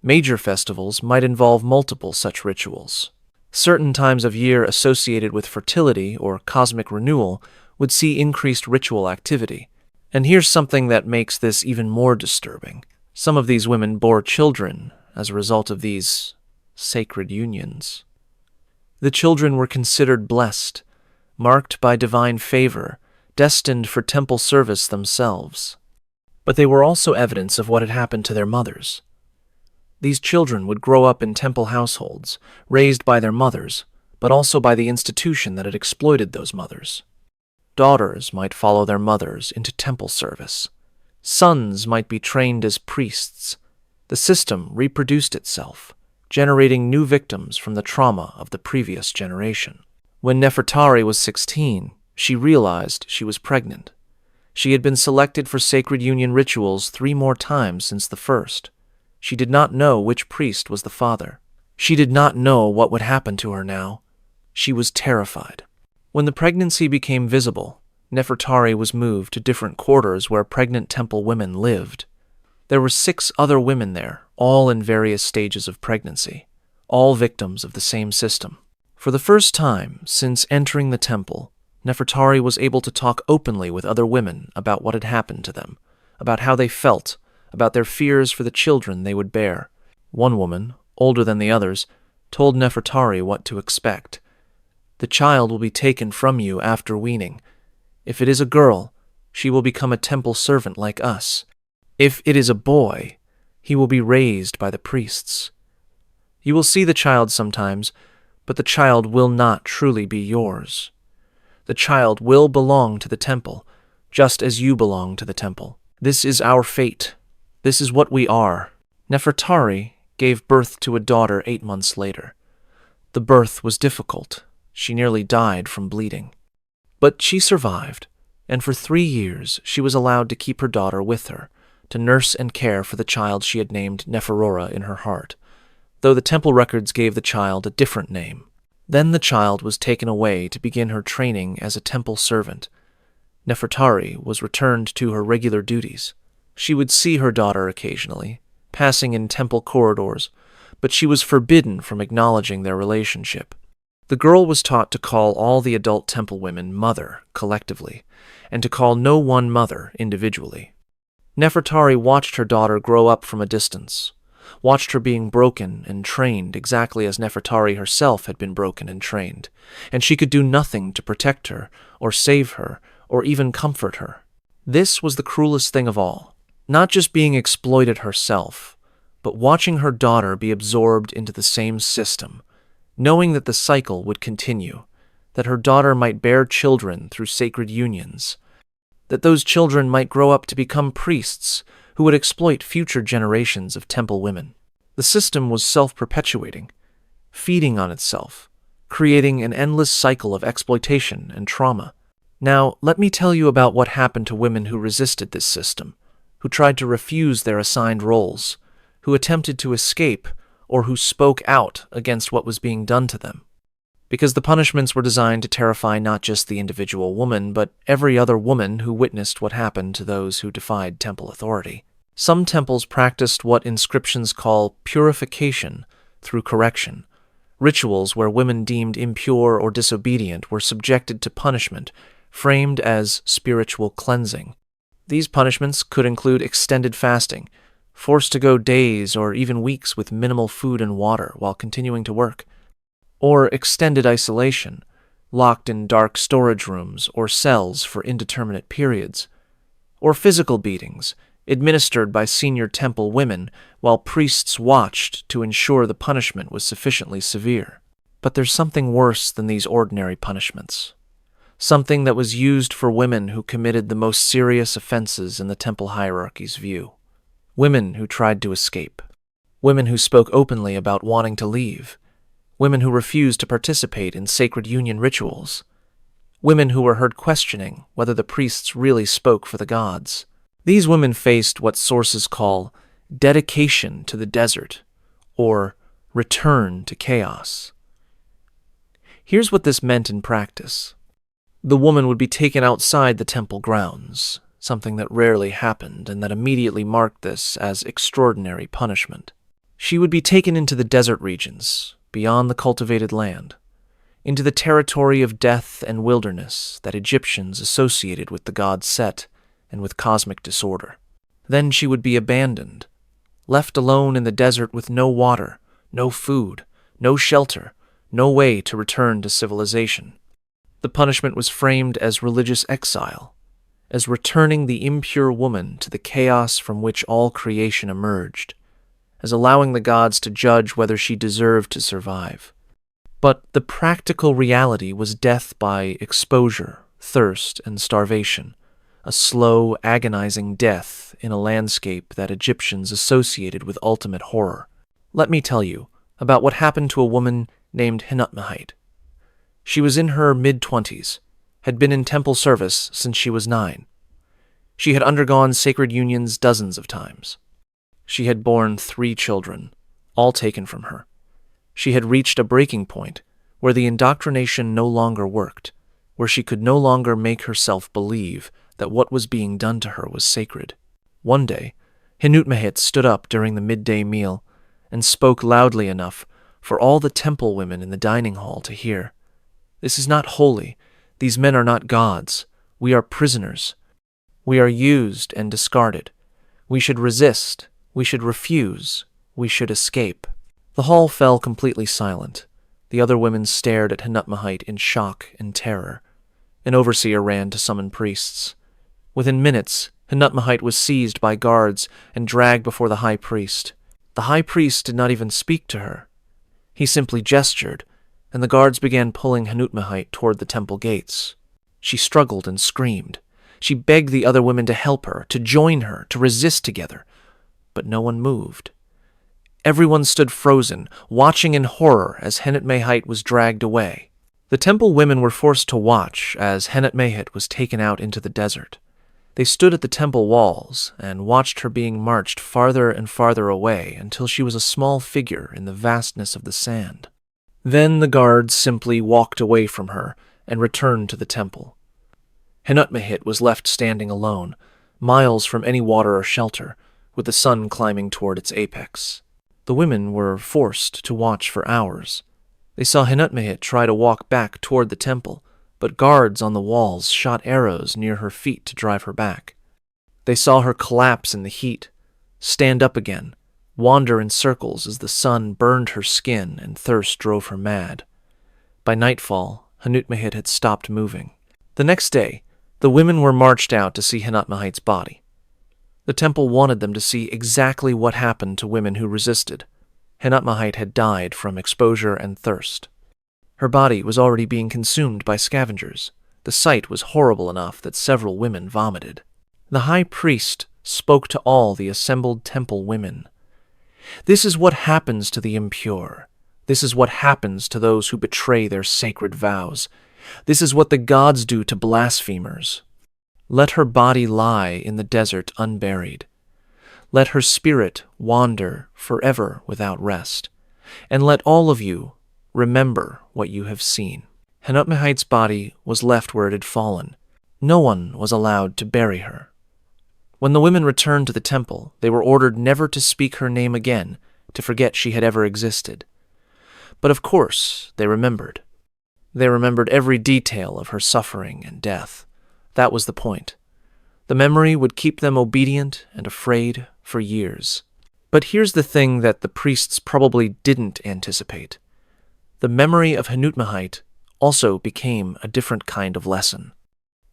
Major festivals might involve multiple such rituals. Certain times of year associated with fertility or cosmic renewal would see increased ritual activity. And here's something that makes this even more disturbing. Some of these women bore children as a result of these sacred unions. The children were considered blessed, marked by divine favor, destined for temple service themselves. But they were also evidence of what had happened to their mothers. These children would grow up in temple households, raised by their mothers, but also by the institution that had exploited those mothers. Daughters might follow their mothers into temple service. Sons might be trained as priests. The system reproduced itself, generating new victims from the trauma of the previous generation. When Nefertari was 16, she realized she was pregnant. She had been selected for sacred union rituals 3 more times since the first. She did not know which priest was the father. She did not know what would happen to her now. She was terrified. When the pregnancy became visible, Nefertari was moved to different quarters where pregnant temple women lived. There were 6 other women there, all in various stages of pregnancy, all victims of the same system. For the first time since entering the temple, Nefertari was able to talk openly with other women about what had happened to them, about how they felt, about their fears for the children they would bear. One woman, older than the others, told Nefertari what to expect. "The child will be taken from you after weaning. If it is a girl, she will become a temple servant like us. If it is a boy, he will be raised by the priests. You will see the child sometimes, but the child will not truly be yours. The child will belong to the temple, just as you belong to the temple. This is our fate. This is what we are." Nefertari gave birth to a daughter 8 months later. The birth was difficult. She nearly died from bleeding. But she survived, and for 3 years she was allowed to keep her daughter with her, to nurse and care for the child she had named Neferora in her heart, though the temple records gave the child a different name. Then the child was taken away to begin her training as a temple servant. Nefertari was returned to her regular duties. She would see her daughter occasionally, passing in temple corridors, but she was forbidden from acknowledging their relationship. The girl was taught to call all the adult temple women mother collectively, and to call no one mother individually. Nefertari watched her daughter grow up from a distance, watched her being broken and trained exactly as Nefertari herself had been broken and trained, and she could do nothing to protect her, or save her, or even comfort her. This was the cruelest thing of all, not just being exploited herself, but watching her daughter be absorbed into the same system, knowing that the cycle would continue, that her daughter might bear children through sacred unions, that those children might grow up to become priests who would exploit future generations of temple women. The system was self-perpetuating, feeding on itself, creating an endless cycle of exploitation and trauma. Now, let me tell you about what happened to women who resisted this system, who tried to refuse their assigned roles, who attempted to escape, or who spoke out against what was being done to them. Because the punishments were designed to terrify not just the individual woman, but every other woman who witnessed what happened to those who defied temple authority. Some temples practiced what inscriptions call purification through correction, rituals where women deemed impure or disobedient were subjected to punishment, framed as spiritual cleansing. These punishments could include extended fasting, forced to go days or even weeks with minimal food and water while continuing to work, or extended isolation, locked in dark storage rooms or cells for indeterminate periods, or physical beatings administered by senior temple women while priests watched to ensure the punishment was sufficiently severe. But there's something worse than these ordinary punishments, something that was used for women who committed the most serious offenses in the temple hierarchy's view. Women who tried to escape, women who spoke openly about wanting to leave, women who refused to participate in sacred union rituals, women who were heard questioning whether the priests really spoke for the gods. These women faced what sources call dedication to the desert, or return to chaos. Here's what this meant in practice. The woman would be taken outside the temple grounds, something that rarely happened and that immediately marked this as extraordinary punishment. She would be taken into the desert regions, beyond the cultivated land, into the territory of death and wilderness that Egyptians associated with the god Set and with cosmic disorder. Then she would be abandoned, left alone in the desert with no water, no food, no shelter, no way to return to civilization. The punishment was framed as religious exile, as returning the impure woman to the chaos from which all creation emerged, as allowing the gods to judge whether she deserved to survive. But the practical reality was death by exposure, thirst, and starvation, a slow, agonizing death in a landscape that Egyptians associated with ultimate horror. Let me tell you about what happened to a woman named Hinutmahite. She was in her mid-20s, had been in temple service since she was 9. She had undergone sacred unions dozens of times. She had borne 3 children, all taken from her. She had reached a breaking point where the indoctrination no longer worked, where she could no longer make herself believe that what was being done to her was sacred. One day, Hinutmahit stood up during the midday meal and spoke loudly enough for all the temple women in the dining hall to hear. "This is not holy. These men are not gods. We are prisoners. We are used and discarded. We should resist. We should refuse. We should escape." The hall fell completely silent. The other women stared at Hinutmahite in shock and terror. An overseer ran to summon priests. Within minutes, Hinutmahite was seized by guards and dragged before the high priest. The high priest did not even speak to her. He simply gestured, and the guards began pulling Hinutmahite toward the temple gates. She struggled and screamed. She begged the other women to help her, to join her, to resist together. But no one moved. Everyone stood frozen, watching in horror as Hinutmahite was dragged away. The temple women were forced to watch as Hinutmahite was taken out into the desert. They stood at the temple walls and watched her being marched farther and farther away until she was a small figure in the vastness of the sand. Then the guards simply walked away from her and returned to the temple. Hinutmahit was left standing alone, miles from any water or shelter, with the sun climbing toward its apex. The women were forced to watch for hours. They saw Hinutmahit try to walk back toward the temple, but guards on the walls shot arrows near her feet to drive her back. They saw her collapse in the heat, stand up again, wander in circles as the sun burned her skin and thirst drove her mad. By nightfall, Hinutmahit had stopped moving. The next day, the women were marched out to see Hinutmahite's body. The temple wanted them to see exactly what happened to women who resisted. Hinutmahite had died from exposure and thirst. Her body was already being consumed by scavengers. The sight was horrible enough that several women vomited. The high priest spoke to all the assembled temple women. "This is what happens to the impure. This is what happens to those who betray their sacred vows. This is what the gods do to blasphemers. Let her body lie in the desert unburied. Let her spirit wander forever without rest. And let all of you remember what you have seen." Hinutmahite's body was left where it had fallen. No one was allowed to bury her. When the women returned to the temple, they were ordered never to speak her name again, to forget she had ever existed. But of course, they remembered. They remembered every detail of her suffering and death. That was the point. The memory would keep them obedient and afraid for years. But here's the thing that the priests probably didn't anticipate. The memory of Hinutmahite also became a different kind of lesson.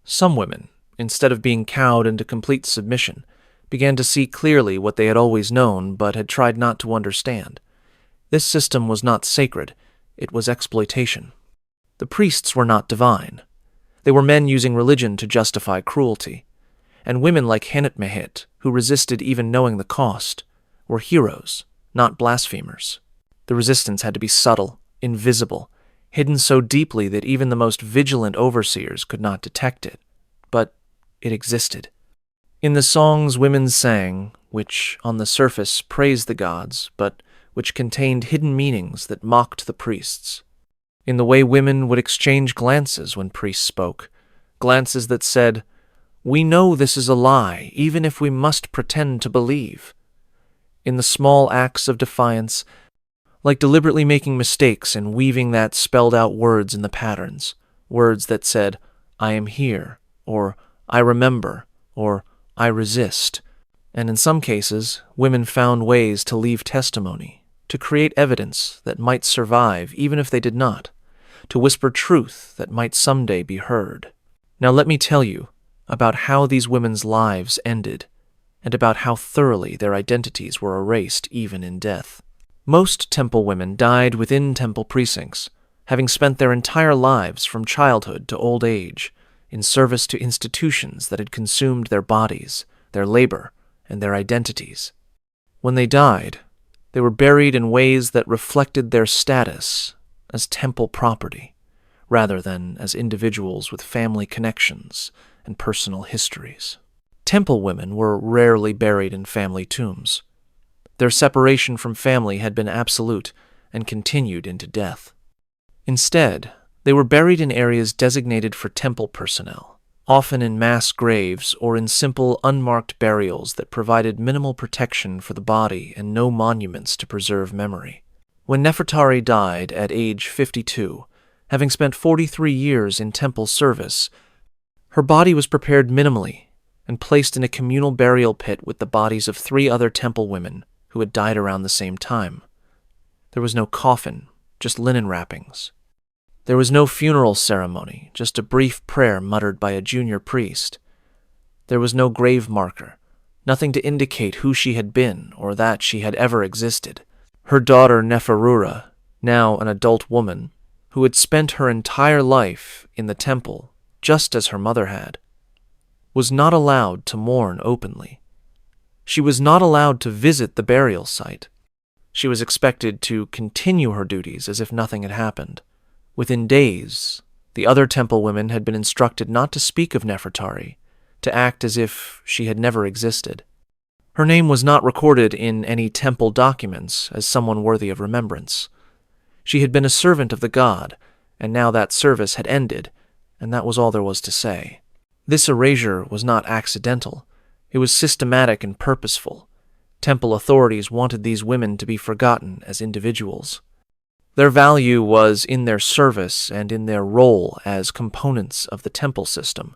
Some women, instead of being cowed into complete submission, began to see clearly what they had always known but had tried not to understand. This system was not sacred, it was exploitation. The priests were not divine. They were men using religion to justify cruelty. And women like Hinutmahit, who resisted even knowing the cost, were heroes, not blasphemers. The resistance had to be subtle, invisible, hidden so deeply that even the most vigilant overseers could not detect it. But it existed. In the songs women sang, which on the surface praised the gods, but which contained hidden meanings that mocked the priests. In the way women would exchange glances when priests spoke, glances that said, "We know this is a lie, even if we must pretend to believe." In the small acts of defiance, like deliberately making mistakes and weaving that spelled out words in the patterns, words that said, "I am here," or "I remember," or "I resist." And in some cases, women found ways to leave testimony, to create evidence that might survive even if they did not, to whisper truth that might someday be heard. Now let me tell you about how these women's lives ended, and about how thoroughly their identities were erased even in death. Most temple women died within temple precincts, having spent their entire lives from childhood to old age in service to institutions that had consumed their bodies, their labor, and their identities. When they died, they were buried in ways that reflected their status as temple property, rather than as individuals with family connections and personal histories. Temple women were rarely buried in family tombs. Their separation from family had been absolute and continued into death. Instead, they were buried in areas designated for temple personnel, often in mass graves or in simple, unmarked burials that provided minimal protection for the body and no monuments to preserve memory. When Nefertari died at age 52, having spent 43 years in temple service, her body was prepared minimally and placed in a communal burial pit with the bodies of 3 other temple women who had died around the same time. There was no coffin, just linen wrappings. There was no funeral ceremony, just a brief prayer muttered by a junior priest. There was no grave marker, nothing to indicate who she had been or that she had ever existed. Her daughter Neferura, now an adult woman, who had spent her entire life in the temple, just as her mother had, was not allowed to mourn openly. She was not allowed to visit the burial site. She was expected to continue her duties as if nothing had happened. Within days, the other temple women had been instructed not to speak of Nefertari, to act as if she had never existed. Her name was not recorded in any temple documents as someone worthy of remembrance. She had been a servant of the god, and now that service had ended, and that was all there was to say. This erasure was not accidental. It was systematic and purposeful. Temple authorities wanted these women to be forgotten as individuals. Their value was in their service and in their role as components of the temple system,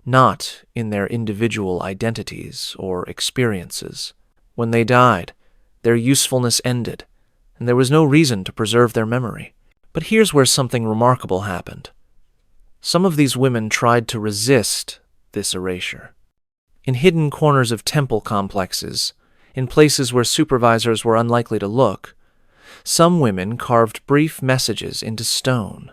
not in their individual identities or experiences. When they died, their usefulness ended, and there was no reason to preserve their memory. But here's where something remarkable happened. Some of these women tried to resist this erasure. In hidden corners of temple complexes, in places where supervisors were unlikely to look, some women carved brief messages into stone.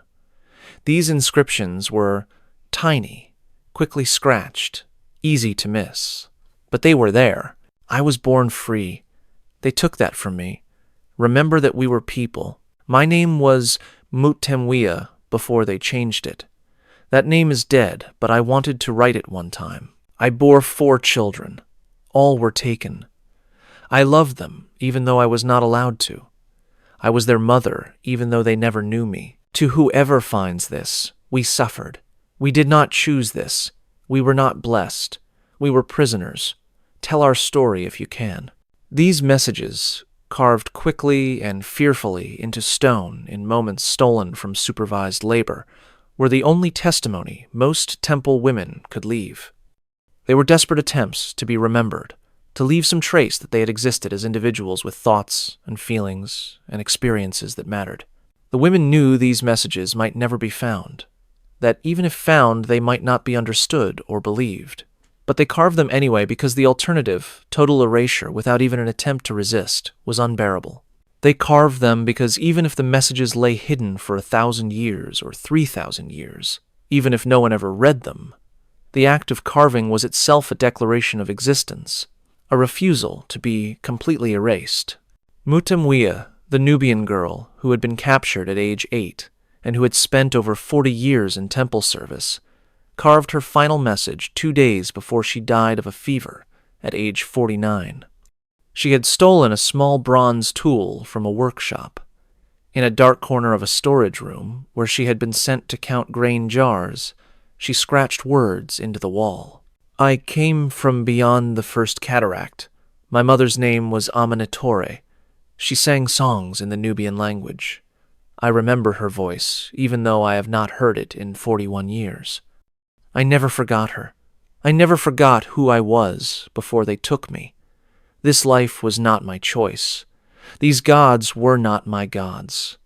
These inscriptions were tiny, quickly scratched, easy to miss. But they were there. I was born free. They took that from me. Remember that we were people. My name was Mutemwia before they changed it. That name is dead, but I wanted to write it one time. I bore 4 children. All were taken. I loved them, even though I was not allowed to. I was their mother, even though they never knew me. To whoever finds this, we suffered. We did not choose this. We were not blessed. We were prisoners. Tell our story if you can. These messages, carved quickly and fearfully into stone in moments stolen from supervised labor, were the only testimony most temple women could leave. They were desperate attempts to be remembered, to leave some trace that they had existed as individuals with thoughts and feelings and experiences that mattered. The women knew these messages might never be found, that even if found, they might not be understood or believed. But they carved them anyway because the alternative, total erasure without even an attempt to resist, was unbearable. They carved them because even if the messages lay hidden for 1,000 years or 3,000 years, even if no one ever read them, the act of carving was itself a declaration of existence, a refusal to be completely erased. Mutemwia, the Nubian girl who had been captured at age 8 and who had spent over 40 years in temple service, carved her final message 2 days before she died of a fever at age 49. She had stolen a small bronze tool from a workshop. In a dark corner of a storage room, where she had been sent to count grain jars, she scratched words into the wall. I came from beyond the first cataract. My mother's name was Amenetore. She sang songs in the Nubian language. I remember her voice, even though I have not heard it in 41 years. I never forgot her. I never forgot who I was before they took me. This life was not my choice. These gods were not my gods.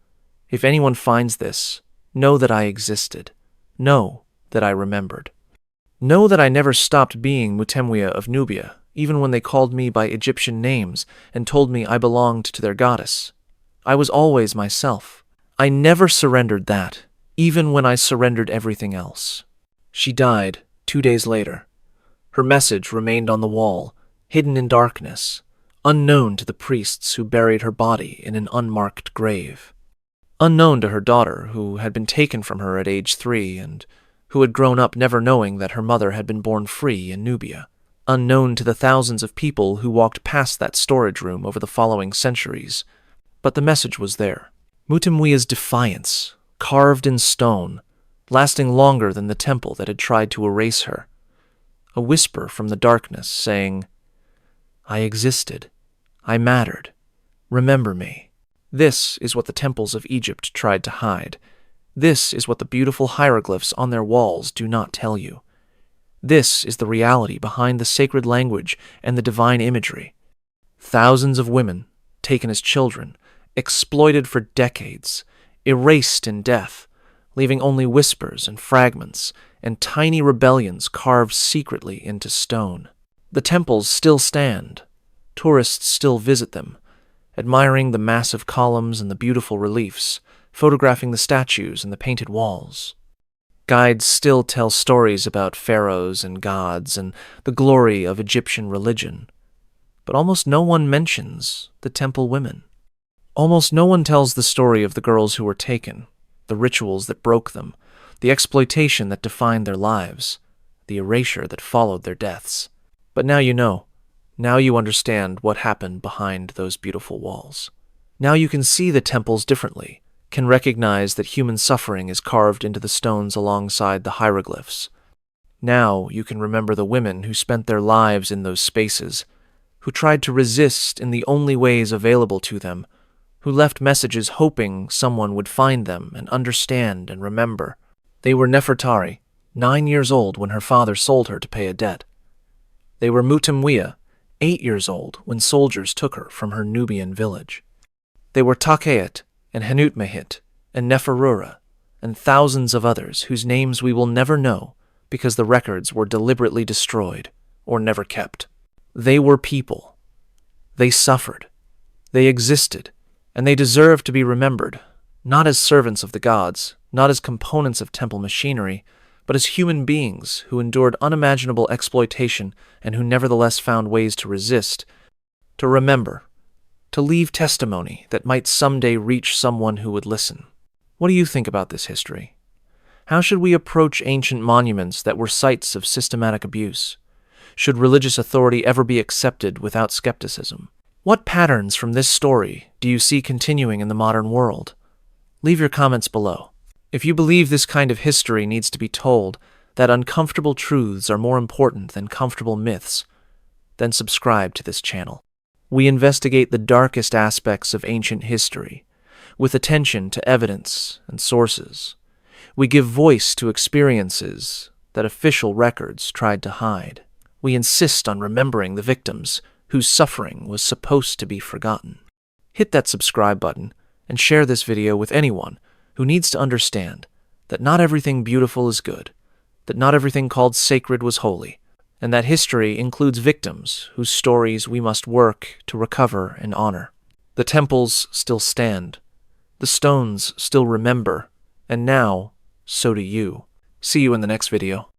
If anyone finds this, know that I existed. Know that I remembered. Know that I never stopped being Mutemwia of Nubia, even when they called me by Egyptian names and told me I belonged to their goddess. I was always myself. I never surrendered that, even when I surrendered everything else. She died 2 days later. Her message remained on the wall, hidden in darkness, unknown to the priests who buried her body in an unmarked grave. Unknown to her daughter, who had been taken from her at age 3 and who had grown up never knowing that her mother had been born free in Nubia. Unknown to the thousands of people who walked past that storage room over the following centuries. But the message was there. Mutemwia's defiance, carved in stone, lasting longer than the temple that had tried to erase her. A whisper from the darkness saying, "I existed. I mattered. Remember me." This is what the temples of Egypt tried to hide. This is what the beautiful hieroglyphs on their walls do not tell you. This is the reality behind the sacred language and the divine imagery. Thousands of women, taken as children, exploited for decades, erased in death, leaving only whispers and fragments and tiny rebellions carved secretly into stone. The temples still stand. Tourists still visit them, admiring the massive columns and the beautiful reliefs, photographing the statues and the painted walls. Guides still tell stories about pharaohs and gods and the glory of Egyptian religion, but almost no one mentions the temple women. Almost no one tells the story of the girls who were taken, the rituals that broke them, the exploitation that defined their lives, the erasure that followed their deaths. But now you know. Now you understand what happened behind those beautiful walls. Now you can see the temples differently, can recognize that human suffering is carved into the stones alongside the hieroglyphs. Now you can remember the women who spent their lives in those spaces, who tried to resist in the only ways available to them, who left messages hoping someone would find them and understand and remember. They were Nefertari, 9 years old when her father sold her to pay a debt. They were Mutemwia, 8 years old when soldiers took her from her Nubian village. They were Takayet and Henutmehit and Neferura and thousands of others whose names we will never know because the records were deliberately destroyed or never kept. They were people. They suffered. They existed, and they deserve to be remembered, not as servants of the gods, not as components of temple machinery, but as human beings who endured unimaginable exploitation and who nevertheless found ways to resist, to remember, to leave testimony that might someday reach someone who would listen. What do you think about this history? How should we approach ancient monuments that were sites of systematic abuse? Should religious authority ever be accepted without skepticism? What patterns from this story do you see continuing in the modern world? Leave your comments below. If you believe this kind of history needs to be told, that uncomfortable truths are more important than comfortable myths, then subscribe to this channel. We investigate the darkest aspects of ancient history, with attention to evidence and sources. We give voice to experiences that official records tried to hide. We insist on remembering the victims whose suffering was supposed to be forgotten. Hit that subscribe button and share this video with anyone who needs to understand that not everything beautiful is good, that not everything called sacred was holy, and that history includes victims whose stories we must work to recover and honor. The temples still stand. The stones still remember, and now, so do you. See you in the next video.